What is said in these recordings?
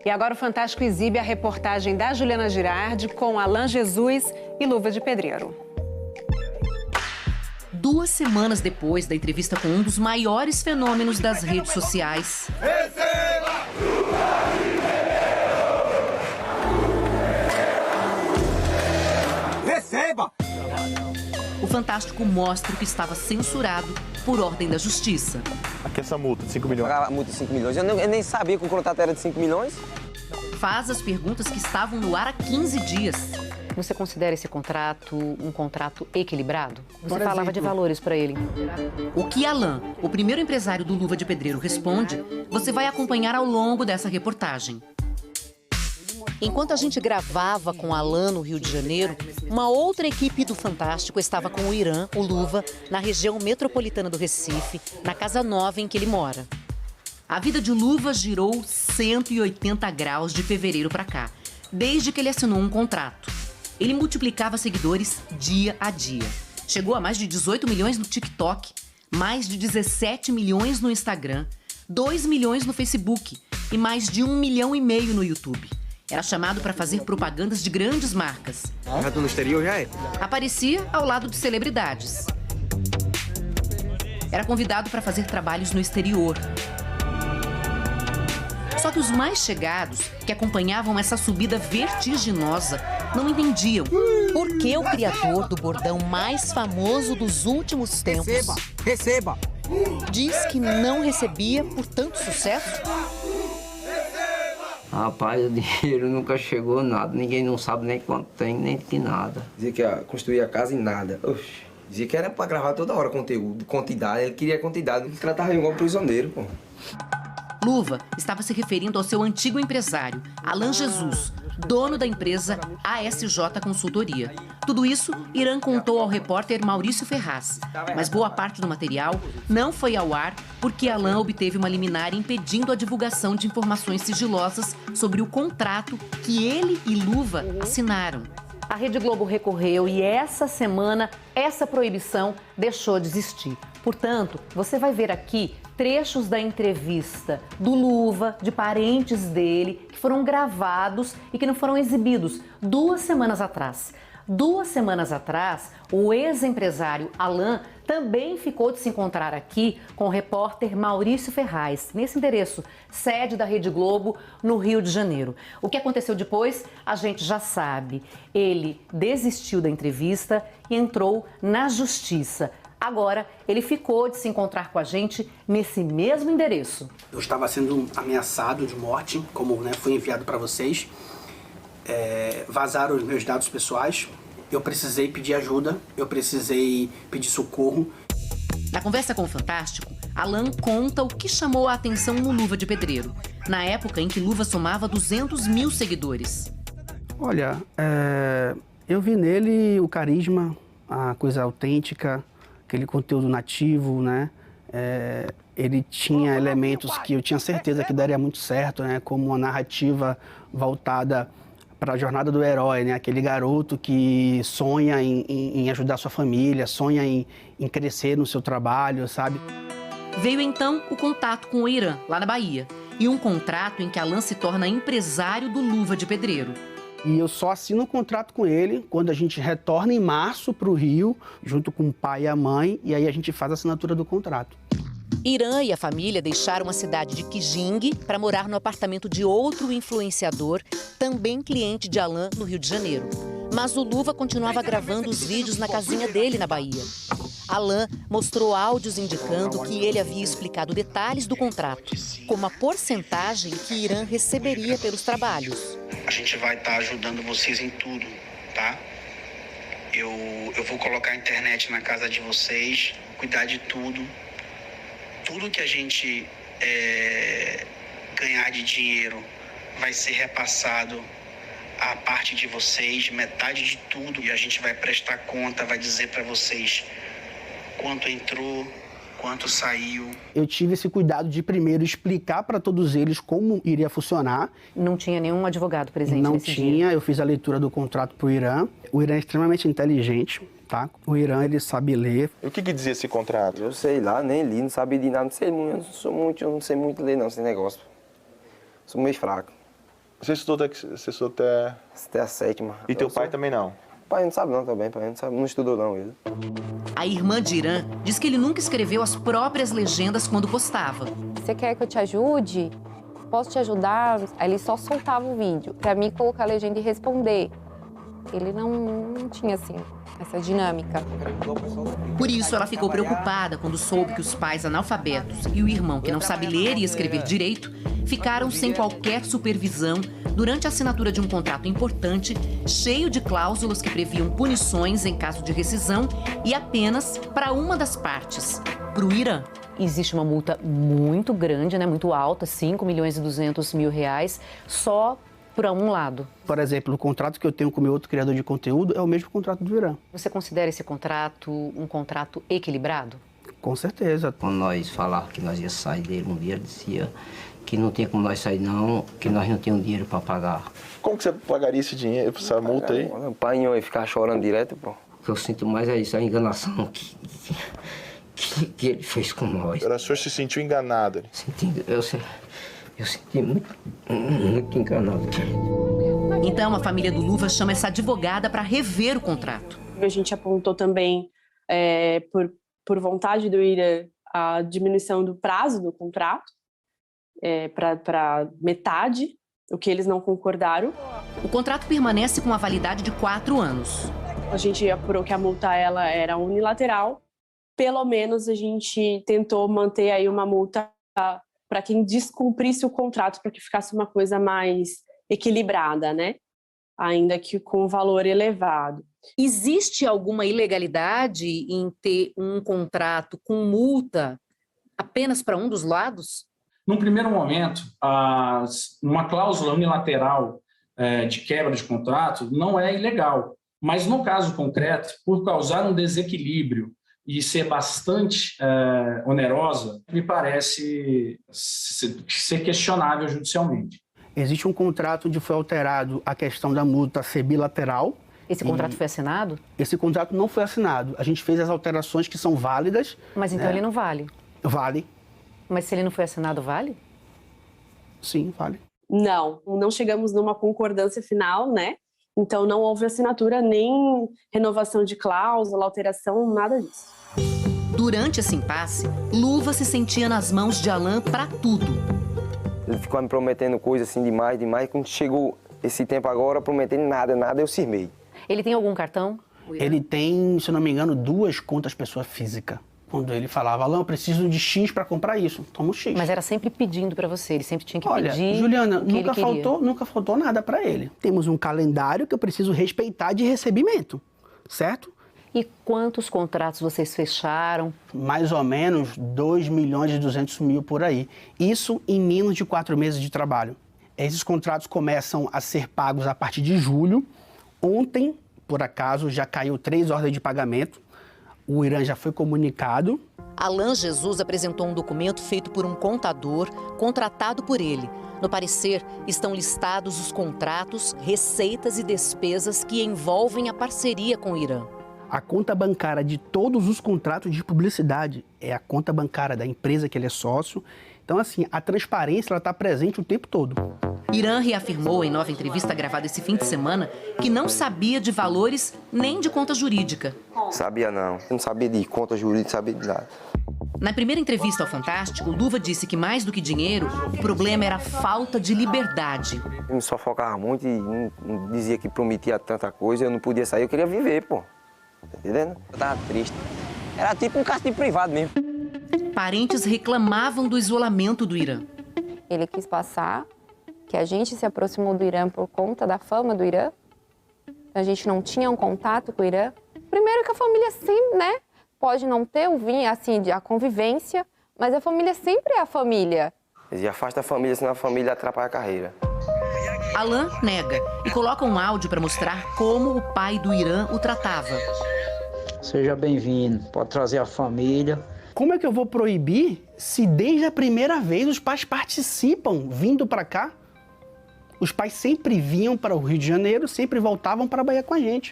E agora o Fantástico exibe a reportagem da Juliana Girardi com Alan Jesus e Luva de Pedreiro. 2 semanas depois da entrevista com um dos maiores fenômenos das redes sociais. Receba! O Fantástico mostra o que estava censurado por ordem da Justiça. Aqui essa multa de 5 milhões. Pagar a multa de 5 milhões. Eu nem sabia que o contrato era de 5 milhões. Faz as perguntas que estavam no ar há 15 dias. Você considera esse contrato um contrato equilibrado? Você Por falava exemplo, de valores para ele. O que Alan, o primeiro empresário do Luva de Pedreiro, responde, você vai acompanhar ao longo dessa reportagem. Enquanto a gente gravava com Alan no Rio de Janeiro, uma outra equipe do Fantástico estava com o Irã, o Luva, na região metropolitana do Recife, na casa nova em que ele mora. A vida de Luva girou 180 graus de fevereiro para cá, desde que ele assinou um contrato. Ele multiplicava seguidores dia a dia. Chegou a mais de 18 milhões no TikTok, mais de 17 milhões no Instagram, 2 milhões no Facebook e mais de 1,5 milhão no YouTube. Era chamado para fazer propagandas de grandes marcas. Já tô no exterior, já é? Aparecia ao lado de celebridades. Era convidado para fazer trabalhos no exterior. Só que os mais chegados, que acompanhavam essa subida vertiginosa, não entendiam por que o criador do bordão mais famoso dos últimos tempos Receba! diz que não recebia por tanto sucesso. Rapaz, o dinheiro nunca chegou nada, ninguém não sabe nem quanto tem, nem que nada. Dizia que ia construir a casa em nada. Oxi. Dizia que era pra gravar toda hora conteúdo, quantidade. Ele queria quantidade, ele tratava igual prisioneiro, pô. Luva estava se referindo ao seu antigo empresário, Alan Jesus, dono da empresa ASJ Consultoria. Tudo isso, Irã contou ao repórter Maurício Ferraz. Mas boa parte do material não foi ao ar porque Alan obteve uma liminar impedindo a divulgação de informações sigilosas sobre o contrato que ele e Luva assinaram. A Rede Globo recorreu e essa semana essa proibição deixou de existir. Portanto, você vai ver aqui trechos da entrevista do Luva, de parentes dele, que foram gravados e que não foram exibidos 2 semanas atrás. 2 semanas atrás, o ex-empresário Alan também ficou de se encontrar aqui com o repórter Maurício Ferraz, nesse endereço, sede da Rede Globo, no Rio de Janeiro. O que aconteceu depois, a gente já sabe. Ele desistiu da entrevista e entrou na justiça. Agora, ele ficou de se encontrar com a gente nesse mesmo endereço. Eu estava sendo ameaçado de morte, como foi enviado para vocês. Vazaram os meus dados pessoais. Eu precisei pedir ajuda, eu precisei pedir socorro. Na conversa com o Fantástico, Alan conta o que chamou a atenção no Luva de Pedreiro, na época em que Luva somava 200 mil seguidores. Olha, eu vi nele o carisma, a coisa autêntica, aquele conteúdo nativo, né? Ele tinha elementos que eu tinha certeza que daria muito certo, né? Como uma narrativa voltada para a jornada do herói, né? Aquele garoto que sonha em ajudar sua família, sonha em crescer no seu trabalho, sabe? Veio então o contato com o Irã, lá na Bahia, e um contrato em que Alan se torna empresário do Luva de Pedreiro. E eu só assino um contrato com ele quando a gente retorna em março para o Rio, junto com o pai e a mãe, e aí a gente faz a assinatura do contrato. Irã e a família deixaram a cidade de Kijing para morar no apartamento de outro influenciador, também cliente de Alan, no Rio de Janeiro. Mas o Luva continuava gravando os vídeos na casinha dele, na Bahia. Alan mostrou áudios indicando que ele havia explicado detalhes do contrato, como a porcentagem que Irã receberia pelos trabalhos. A gente vai estar ajudando vocês em tudo, tá? Eu vou colocar a internet na casa de vocês, cuidar de tudo. Tudo que a gente ganhar de dinheiro vai ser repassado à parte de vocês, metade de tudo. E a gente vai prestar conta, vai dizer para vocês quanto entrou, quanto saiu. Eu tive esse cuidado de primeiro explicar para todos eles como iria funcionar. Não tinha nenhum advogado presente Não nesse tinha, dia. eu fiz a leitura do contrato para o Irã. O Irã é extremamente inteligente, tá? O Irã, ele sabe ler. E o que dizia esse contrato? Eu sei lá, nem li, não sabia de nada, não sei muito, eu não sei muito ler não, esse negócio. Sou meio fraco. Você estudou até... Até a 7ª. E teu pai também não? Pai não sabe não também, pai não sabe, não estudou não ele. A irmã de Irã diz que ele nunca escreveu as próprias legendas quando postava. Você quer que eu te ajude? Posso te ajudar? Aí ele só soltava o vídeo, pra mim colocar a legenda e responder. Ele não tinha, assim, essa dinâmica. Por isso, ela ficou preocupada quando soube que os pais analfabetos e o irmão, que não sabe ler e escrever direito, ficaram sem qualquer supervisão durante a assinatura de um contrato importante, cheio de cláusulas que previam punições em caso de rescisão e apenas para uma das partes, para o Irã. Existe uma multa muito grande, né, muito alta, 5.200.000 reais, só para um lado. Por exemplo, o contrato que eu tenho com o meu outro criador de conteúdo é o mesmo contrato do Irã. Você considera esse contrato um contrato equilibrado? Com certeza. Quando nós falávamos que nós ia sair dele um dia, ele dizia que não tinha como nós sair não, que nós não tínhamos dinheiro para pagar. Como que você pagaria esse dinheiro, essa multa aí? O pai ia ficar chorando direto, pô. O que eu sinto mais é isso, a enganação que ele fez com nós. O senhor se sentiu enganado? Eu senti muito enganado. Então, a família do Luva chama essa advogada para rever o contrato. A gente apontou também, por vontade do Irã, a diminuição do prazo do contrato para metade, o que eles não concordaram. O contrato permanece com a validade de 4 anos. A gente apurou que a multa ela era unilateral. Pelo menos a gente tentou manter aí uma multa para quem descumprisse o contrato, para que ficasse uma coisa mais equilibrada, né? Ainda que com valor elevado. Existe alguma ilegalidade em ter um contrato com multa apenas para um dos lados? Num primeiro momento, uma cláusula unilateral de quebra de contrato não é ilegal, mas no caso concreto, por causar um desequilíbrio e ser bastante onerosa, me parece ser questionável judicialmente. Existe um contrato onde foi alterado a questão da multa ser bilateral. Esse contrato foi assinado? Esse contrato não foi assinado. A gente fez as alterações que são válidas. Mas então ele não vale? Vale. Mas se ele não foi assinado, vale? Sim, vale. Não chegamos numa concordância final, né? Então não houve assinatura, nem renovação de cláusula, alteração, nada disso. Durante esse impasse, Luva se sentia nas mãos de Alan para tudo. Ele ficou me prometendo coisas assim demais. Quando chegou esse tempo agora, prometendo nada, eu cismei. Ele tem algum cartão? Ele tem, se não me engano, 2 contas pessoa física. Quando ele falava, Alan, eu preciso de X para comprar isso, toma o X. Mas era sempre pedindo para você, ele sempre tinha que pedir. Olha, Juliana, nunca faltou nada para ele. Temos um calendário que eu preciso respeitar de recebimento, certo? E quantos contratos vocês fecharam? Mais ou menos 2.200.000 por aí. Isso em menos de 4 meses de trabalho. Esses contratos começam a ser pagos a partir de julho. Ontem, por acaso, já caiu 3 ordens de pagamento. O Irã já foi comunicado. Alan Jesus apresentou um documento feito por um contador, contratado por ele. No parecer, estão listados os contratos, receitas e despesas que envolvem a parceria com o Irã. A conta bancária de todos os contratos de publicidade é a conta bancária da empresa que ele é sócio. Então, assim, a transparência está presente o tempo todo. Irã reafirmou em nova entrevista gravada esse fim de semana que não sabia de valores nem de conta jurídica. Sabia não. Eu não sabia de conta jurídica, sabia de nada. Na primeira entrevista ao Fantástico, Luva disse que mais do que dinheiro, o problema era a falta de liberdade. Eu me sufocava muito e não dizia que prometia tanta coisa, eu não podia sair, eu queria viver, pô. Tá entendendo? Eu tava triste. Era tipo um castigo privado mesmo. Parentes reclamavam do isolamento do Irã. Ele quis passar que a gente se aproximou do Irã por conta da fama do Irã. A gente não tinha um contato com o Irã. Primeiro que a família sempre, né? Pode não ter a convivência, mas a família sempre é a família. Eles afastam a família, senão a família atrapalha a carreira. Alan nega e coloca um áudio para mostrar como o pai do Irã o tratava. Seja bem-vindo, pode trazer a família. Como é que eu vou proibir se desde a primeira vez os pais participam vindo para cá? Os pais sempre vinham para o Rio de Janeiro, sempre voltavam para a Bahia com a gente.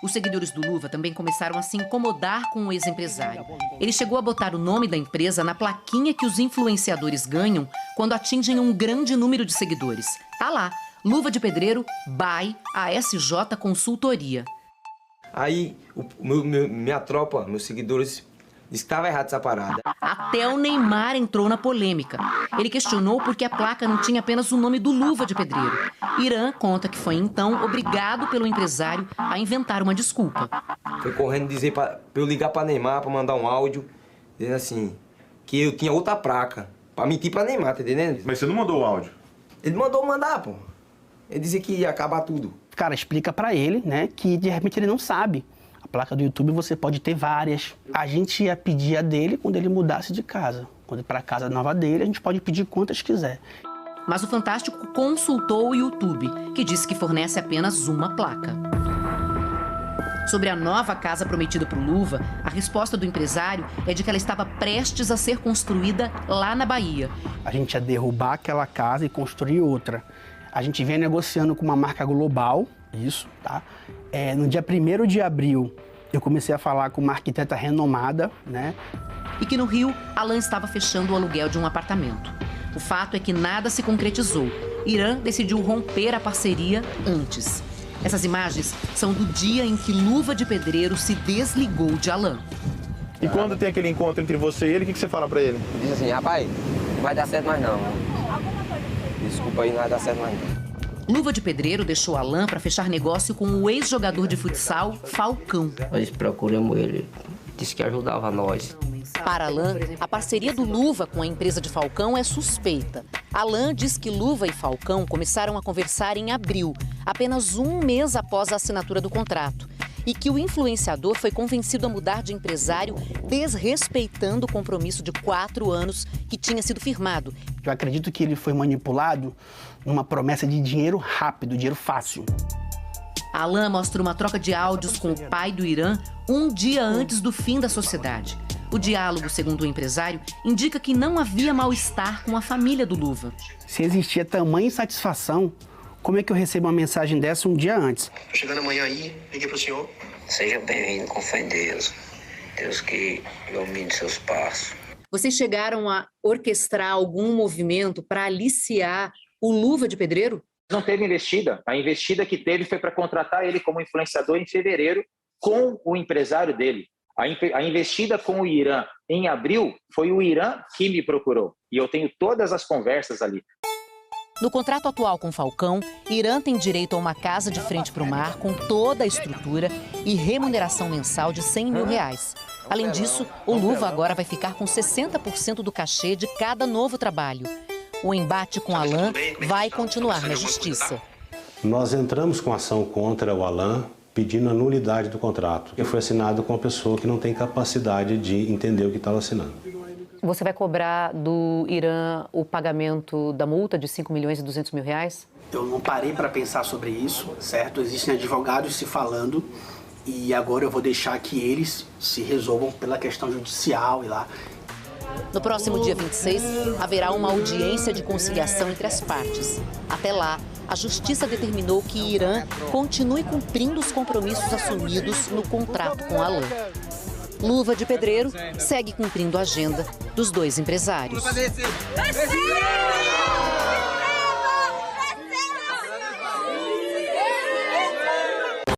Os seguidores do Luva também começaram a se incomodar com o ex-empresário. Ele chegou a botar o nome da empresa na plaquinha que os influenciadores ganham quando atingem um grande número de seguidores. Tá lá, Luva de Pedreiro by ASJ Consultoria. Aí minha tropa, meus seguidores, disse que estava errado essa parada. Até o Neymar entrou na polêmica. Ele questionou por que a placa não tinha apenas o nome do Luva de Pedreiro. Irã conta que foi então obrigado pelo empresário a inventar uma desculpa. Foi correndo dizer para eu ligar para Neymar, para mandar um áudio, dizendo assim, que eu tinha outra placa, para mentir para Neymar, tá entendendo? Mas você não mandou o áudio? Ele mandou mandar, pô. Ele dizia que ia acabar tudo. Cara, explica pra ele, né, que de repente ele não sabe. A placa do YouTube você pode ter várias. A gente ia pedir a dele quando ele mudasse de casa. Quando ir pra casa nova dele, a gente pode pedir quantas quiser. Mas o Fantástico consultou o YouTube, que disse que fornece apenas uma placa. Sobre a nova casa prometida para o Luva, a resposta do empresário é de que ela estava prestes a ser construída lá na Bahia. A gente ia derrubar aquela casa e construir outra. A gente vem negociando com uma marca global, isso, tá? No dia 1º de abril, eu comecei a falar com uma arquiteta renomada, né? E que no Rio, Alan estava fechando o aluguel de um apartamento. O fato é que nada se concretizou. Irã decidiu romper a parceria antes. Essas imagens são do dia em que Luva de Pedreiro se desligou de Alan. E quando tem aquele encontro entre você e ele, o que você fala pra ele? Diz assim, rapaz, não vai dar certo mais não. Desculpa aí, não vai dar certo mais não. Luva de Pedreiro deixou Alan para fechar negócio com o ex-jogador de futsal, Falcão. Nós procuramos ele, disse que ajudava nós. Para Alan, a parceria do Luva com a empresa de Falcão é suspeita. Alan diz que Luva e Falcão começaram a conversar em abril, apenas um mês após a assinatura do contrato. E que o influenciador foi convencido a mudar de empresário, desrespeitando o compromisso de 4 anos que tinha sido firmado. Eu acredito que ele foi manipulado numa promessa de dinheiro rápido, dinheiro fácil. Alan mostra uma troca de áudios com o pai do Irã um dia antes do fim da sociedade. O diálogo, segundo o empresário, indica que não havia mal-estar com a família do Luva. Se existia tamanha insatisfação, como é que eu recebo uma mensagem dessa um dia antes? Tô chegando amanhã aí, liguei pro senhor. Seja bem-vindo, com fé em Deus. Deus que ilumine seus passos. Vocês chegaram a orquestrar algum movimento para aliciar o Luva de Pedreiro? Não teve investida. A investida que teve foi para contratar ele como influenciador em fevereiro com o empresário dele. A investida com o Irã em abril foi o Irã que me procurou. E eu tenho todas as conversas ali. No contrato atual com Falcão, Irã tem direito a uma casa de frente para o mar com toda a estrutura e remuneração mensal de R$100 mil. Além disso, o Luva agora vai ficar com 60% do cachê de cada novo trabalho. O embate com Alan vai continuar na justiça. Nós entramos com ação contra o Alan pedindo a nulidade do contrato, que foi assinado com uma pessoa que não tem capacidade de entender o que estava assinando. Você vai cobrar do Irã o pagamento da multa de R$5.200.000? Eu não parei para pensar sobre isso, certo? Existem advogados se falando e agora eu vou deixar que eles se resolvam pela questão judicial e lá. No próximo dia 26, haverá uma audiência de conciliação entre as partes. Até lá, a Justiça determinou que Irã continue cumprindo os compromissos assumidos no contrato com Alan. Luva de Pedreiro segue cumprindo a agenda dos dois empresários.